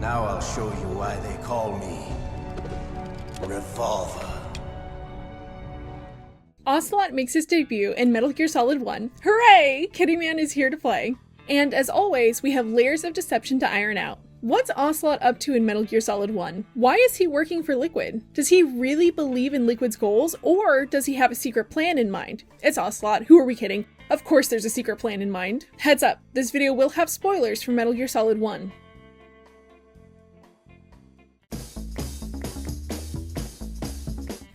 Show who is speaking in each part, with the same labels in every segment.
Speaker 1: Now I'll show you why they call me Revolver.
Speaker 2: Ocelot makes his debut in Metal Gear Solid 1. Hooray! Kitty Man is here to play. And as always, we have layers of deception to iron out. What's Ocelot up to in Metal Gear Solid 1? Why is he working for Liquid? Does he really believe in Liquid's goals, or does he have a secret plan in mind? It's Ocelot, who are we kidding? Of course there's a secret plan in mind. Heads up, this video will have spoilers for Metal Gear Solid 1.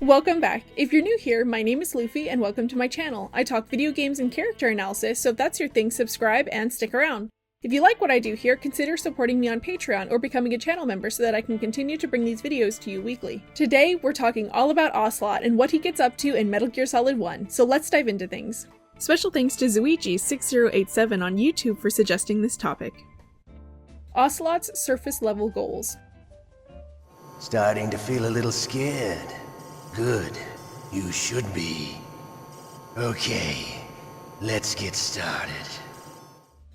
Speaker 2: Welcome back. If you're new here, my name is Luffy and welcome to my channel. I talk video games and character analysis, so if that's your thing, subscribe and stick around. If you like what I do here, consider supporting me on Patreon or becoming a channel member so that I can continue to bring these videos to you weekly. Today, we're talking all about Ocelot and what he gets up to in Metal Gear Solid 1, so let's dive into things. Special thanks to Zuichi6087 on YouTube for suggesting this topic. Ocelot's surface level goals.
Speaker 1: Starting to feel a little scared. Good. You should be. Okay, let's get started.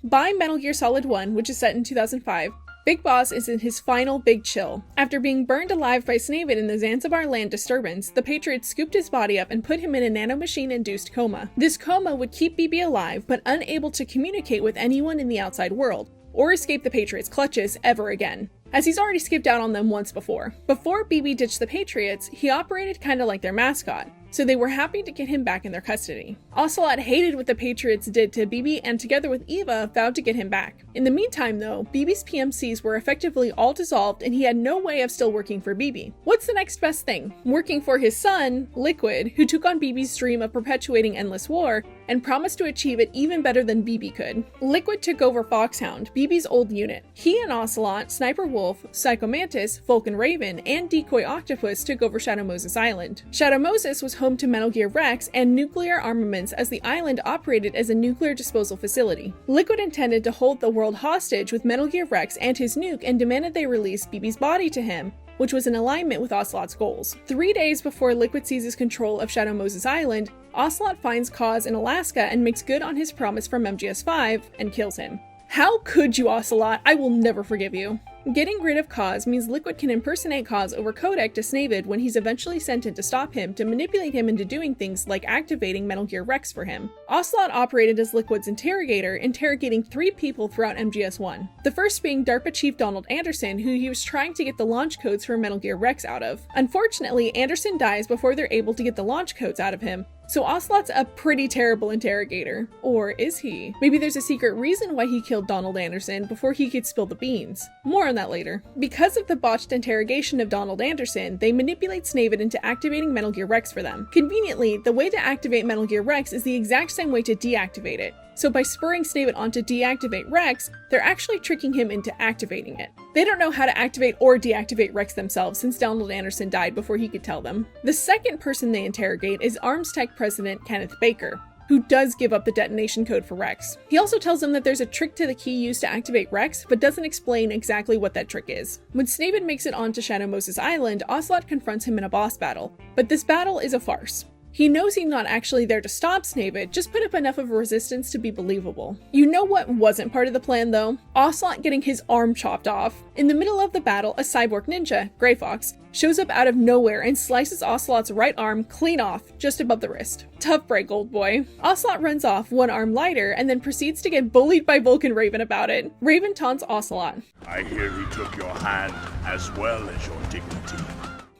Speaker 2: By Metal Gear Solid 1, which is set in 2005, Big Boss is in his final big chill. After being burned alive by Snavit in the Zanzibar land disturbance, the Patriots scooped his body up and put him in a nanomachine-induced coma. This coma would keep BB alive, but unable to communicate with anyone in the outside world, or escape the Patriots' clutches ever again, as he's already skipped out on them once before. Before BB ditched the Patriots, he operated kinda like their mascot, so they were happy to get him back in their custody. Ocelot hated what the Patriots did to BB and together with Eva vowed to get him back. In the meantime though, BB's PMCs were effectively all dissolved and he had no way of still working for BB. What's the next best thing? Working for his son, Liquid, who took on BB's dream of perpetuating endless war and promised to achieve it even better than BB could. Liquid took over Foxhound, BB's old unit. He and Ocelot, Sniper Wolf, Psycho Mantis, Vulcan Raven, and Decoy Octopus took over Shadow Moses Island. Shadow Moses was home to Metal Gear Rex and nuclear armaments as the island operated as a nuclear disposal facility. Liquid intended to hold the world hostage with Metal Gear Rex and his nuke and demanded they release BB's body to him, which was in alignment with Ocelot's goals. 3 days before Liquid seizes control of Shadow Moses Island, Ocelot finds Kaz in Alaska and makes good on his promise from MGS5 and kills him. How could you, Ocelot? I will never forgive you. Getting rid of Kaz means Liquid can impersonate Kaz over codec to Snavit when he's eventually sent in to stop him to manipulate him into doing things like activating Metal Gear Rex for him. Ocelot operated as Liquid's interrogator, interrogating 3 people throughout MGS1. The first being DARPA Chief Donald Anderson, who he was trying to get the launch codes for Metal Gear Rex out of. Unfortunately, Anderson dies before they're able to get the launch codes out of him, so Ocelot's a pretty terrible interrogator. Or is he? Maybe there's a secret reason why he killed Donald Anderson before he could spill the beans. More on that later. Because of the botched interrogation of Donald Anderson, they manipulate Snavit into activating Metal Gear Rex for them. Conveniently, the way to activate Metal Gear Rex is the exact same way to deactivate it. So by spurring Snavit on to deactivate Rex, they're actually tricking him into activating it. They don't know how to activate or deactivate Rex themselves since Donald Anderson died before he could tell them. The second person they interrogate is Arms Tech President Kenneth Baker, who does give up the detonation code for Rex. He also tells them that there's a trick to the key used to activate Rex, but doesn't explain exactly what that trick is. When Snavit makes it onto Shadow Moses Island, Ocelot confronts him in a boss battle, but this battle is a farce. He knows he's not actually there to stop Snavit, just put up enough of a resistance to be believable. You know what wasn't part of the plan though? Ocelot getting his arm chopped off. In the middle of the battle, a cyborg ninja, Grey Fox, shows up out of nowhere and slices Ocelot's right arm clean off, just above the wrist. Tough break, old boy. Ocelot runs off, one arm lighter, and then proceeds to get bullied by Vulcan Raven about it. Raven taunts Ocelot.
Speaker 3: I hear he took your hand as well as your dignity.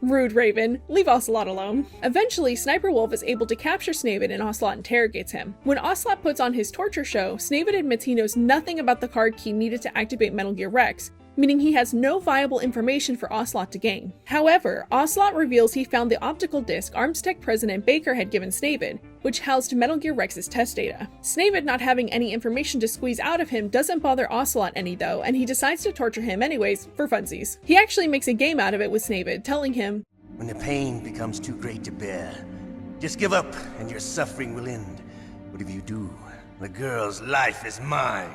Speaker 2: Rude, Raven. Leave Ocelot alone. Eventually, Sniper Wolf is able to capture Snavit and Ocelot interrogates him. When Ocelot puts on his torture show, Snavit admits he knows nothing about the card key needed to activate Metal Gear Rex, meaning he has no viable information for Ocelot to gain. However, Ocelot reveals he found the optical disc Arms Tech President Baker had given Snavit, which housed Metal Gear Rex's test data. Snavit not having any information to squeeze out of him doesn't bother Ocelot any though, and he decides to torture him anyways, for funsies. He actually makes a game out of it with Snavit, telling him,
Speaker 1: When the pain becomes too great to bear, just give up and your suffering will end. But if you do, the girl's life is mine.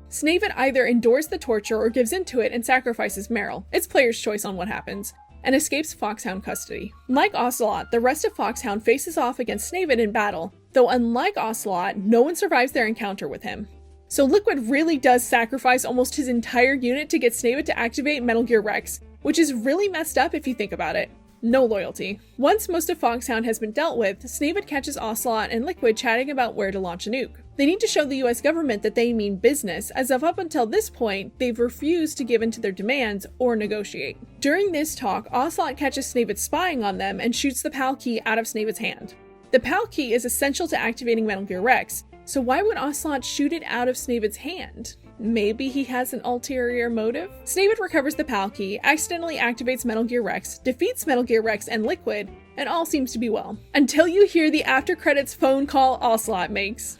Speaker 2: Snavit either endures the torture or gives into it and sacrifices Meryl. It's player's choice on what happens, and escapes Foxhound custody. Like Ocelot, the rest of Foxhound faces off against Snavit in battle, though unlike Ocelot, no one survives their encounter with him. So Liquid really does sacrifice almost his entire unit to get Snavit to activate Metal Gear Rex, which is really messed up if you think about it. No loyalty. Once most of Foxhound has been dealt with, Snavit catches Ocelot and Liquid chatting about where to launch a nuke. They need to show the US government that they mean business, as of up until this point, they've refused to give in to their demands or negotiate. During this talk, Ocelot catches Snavit spying on them and shoots the PAL key out of Snavit's hand. The PAL key is essential to activating Metal Gear Rex, so why would Ocelot shoot it out of Snavit's hand? Maybe he has an ulterior motive? Snavit recovers the PAL key, accidentally activates Metal Gear Rex, defeats Metal Gear Rex and Liquid, and all seems to be well. Until you hear the after credits phone call Ocelot makes.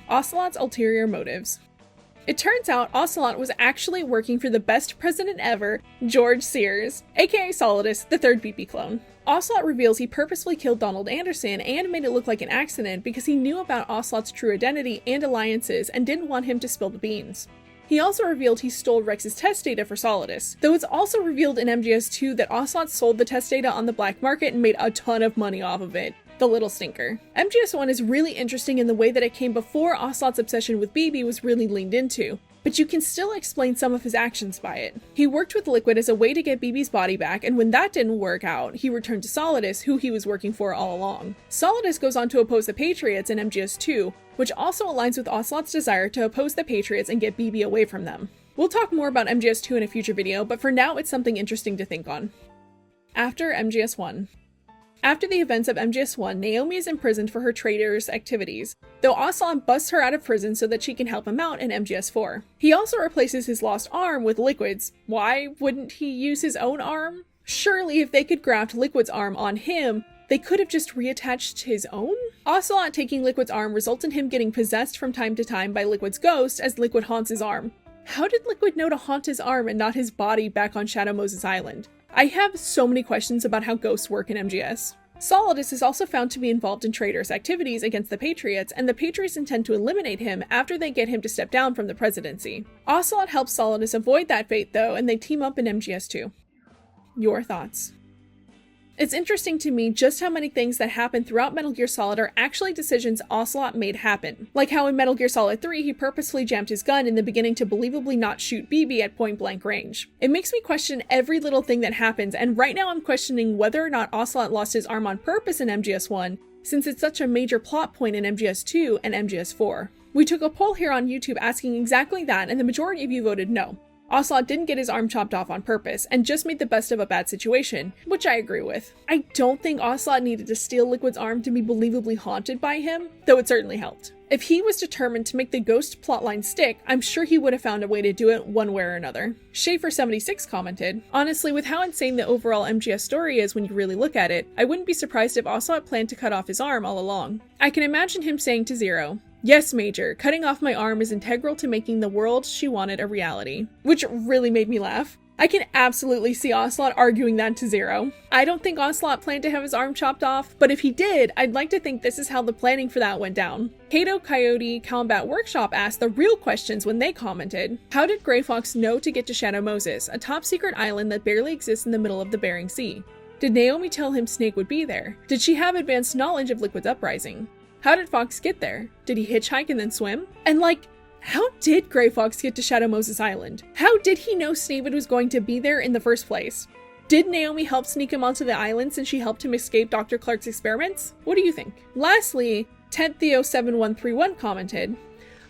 Speaker 2: Ocelot's ulterior motives. It turns out Ocelot was actually working for the best president ever, George Sears, aka Solidus, the third BP clone. Ocelot reveals he purposefully killed Donald Anderson and made it look like an accident because he knew about Ocelot's true identity and alliances and didn't want him to spill the beans. He also revealed he stole Rex's test data for Solidus, though it's also revealed in MGS2 that Ocelot sold the test data on the black market and made a ton of money off of it. The little stinker. MGS1 is really interesting in the way that it came before Ocelot's obsession with BB was really leaned into, but you can still explain some of his actions by it. He worked with Liquid as a way to get BB's body back, and when that didn't work out, he returned to Solidus, who he was working for all along. Solidus goes on to oppose the Patriots in MGS2, which also aligns with Ocelot's desire to oppose the Patriots and get BB away from them. We'll talk more about MGS2 in a future video, but for now it's something interesting to think on. After MGS1. After the events of MGS1, Naomi is imprisoned for her traitorous activities, though Ocelot busts her out of prison so that she can help him out in MGS4. He also replaces his lost arm with Liquid's. Why wouldn't he use his own arm? Surely if they could graft Liquid's arm on him, they could have just reattached his own? Ocelot taking Liquid's arm results in him getting possessed from time to time by Liquid's ghost as Liquid haunts his arm. How did Liquid know to haunt his arm and not his body back on Shadow Moses Island? I have so many questions about how ghosts work in MGS. Solidus is also found to be involved in traitorous activities against the Patriots, and the Patriots intend to eliminate him after they get him to step down from the presidency. Ocelot helps Solidus avoid that fate though, and they team up in MGS2. Your thoughts? It's interesting to me just how many things that happen throughout Metal Gear Solid are actually decisions Ocelot made happen. Like how in Metal Gear Solid 3 he purposefully jammed his gun in the beginning to believably not shoot BB at point blank range. It makes me question every little thing that happens, and right now I'm questioning whether or not Ocelot lost his arm on purpose in MGS1, since it's such a major plot point in MGS2 and MGS4. We took a poll here on YouTube asking exactly that, and the majority of you voted no. Ocelot didn't get his arm chopped off on purpose, and just made the best of a bad situation, which I agree with. I don't think Ocelot needed to steal Liquid's arm to be believably haunted by him, though it certainly helped. If he was determined to make the ghost plotline stick, I'm sure he would have found a way to do it one way or another. Schaefer76 commented, "Honestly, with how insane the overall MGS story is when you really look at it, I wouldn't be surprised if Ocelot planned to cut off his arm all along. I can imagine him saying to Zero, 'Yes, Major, cutting off my arm is integral to making the world she wanted a reality,' which really made me laugh. I can absolutely see Ocelot arguing that to Zero. I don't think Ocelot planned to have his arm chopped off, but if he did, I'd like to think this is how the planning for that went down. Kato Coyote Combat Workshop asked the real questions when they commented. How did Grey Fox know to get to Shadow Moses, a top secret island that barely exists in the middle of the Bering Sea? Did Naomi tell him Snake would be there? Did she have advanced knowledge of Liquid's uprising? How did Fox get there? Did he hitchhike and then swim? And how did Grey Fox get to Shadow Moses Island? How did he know Snavit was going to be there in the first place? Did Naomi help sneak him onto the island since she helped him escape Dr. Clark's experiments? What do you think? Lastly, TedTheo7131 commented,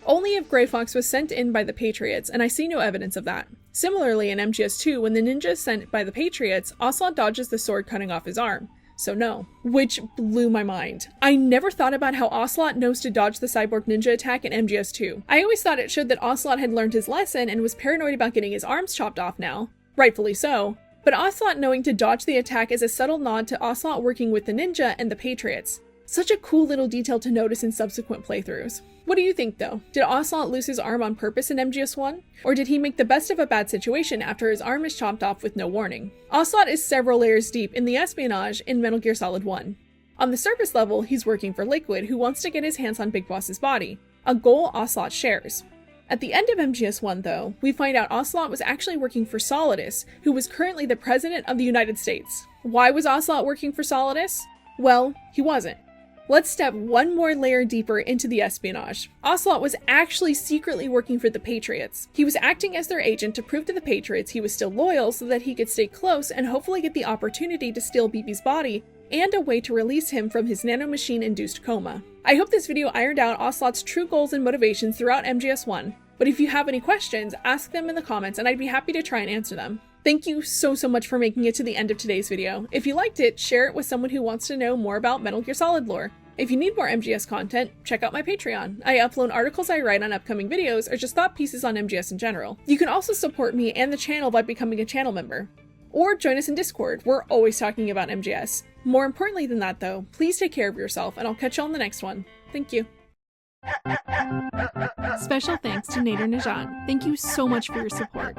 Speaker 2: only if Grey Fox was sent in by the Patriots, and I see no evidence of that. Similarly, in MGS2, when the ninja is sent by the Patriots, Ocelot dodges the sword cutting off his arm. So no. Which blew my mind. I never thought about how Ocelot knows to dodge the cyborg ninja attack in MGS2. I always thought it showed that Ocelot had learned his lesson and was paranoid about getting his arms chopped off now. Rightfully so. But Ocelot knowing to dodge the attack is a subtle nod to Ocelot working with the ninja and the Patriots. Such a cool little detail to notice in subsequent playthroughs. What do you think though? Did Ocelot lose his arm on purpose in MGS1? Or did he make the best of a bad situation after his arm is chopped off with no warning? Ocelot is several layers deep in the espionage in Metal Gear Solid 1. On the surface level, he's working for Liquid, who wants to get his hands on Big Boss's body, a goal Ocelot shares. At the end of MGS1 though, we find out Ocelot was actually working for Solidus, who was currently the President of the United States. Why was Ocelot working for Solidus? Well, he wasn't. Let's step one more layer deeper into the espionage. Ocelot was actually secretly working for the Patriots. He was acting as their agent to prove to the Patriots he was still loyal so that he could stay close and hopefully get the opportunity to steal BB's body and a way to release him from his nanomachine-induced coma. I hope this video ironed out Ocelot's true goals and motivations throughout MGS1, but if you have any questions, ask them in the comments and I'd be happy to try and answer them. Thank you so much for making it to the end of today's video. If you liked it, share it with someone who wants to know more about Metal Gear Solid lore. If you need more MGS content, check out my Patreon. I upload articles I write on upcoming videos or just thought pieces on MGS in general. You can also support me and the channel by becoming a channel member. Or join us in Discord, we're always talking about MGS. More importantly than that though, please take care of yourself and I'll catch you on the next one. Thank you. Special thanks to Nader Najat. Thank you so much for your support.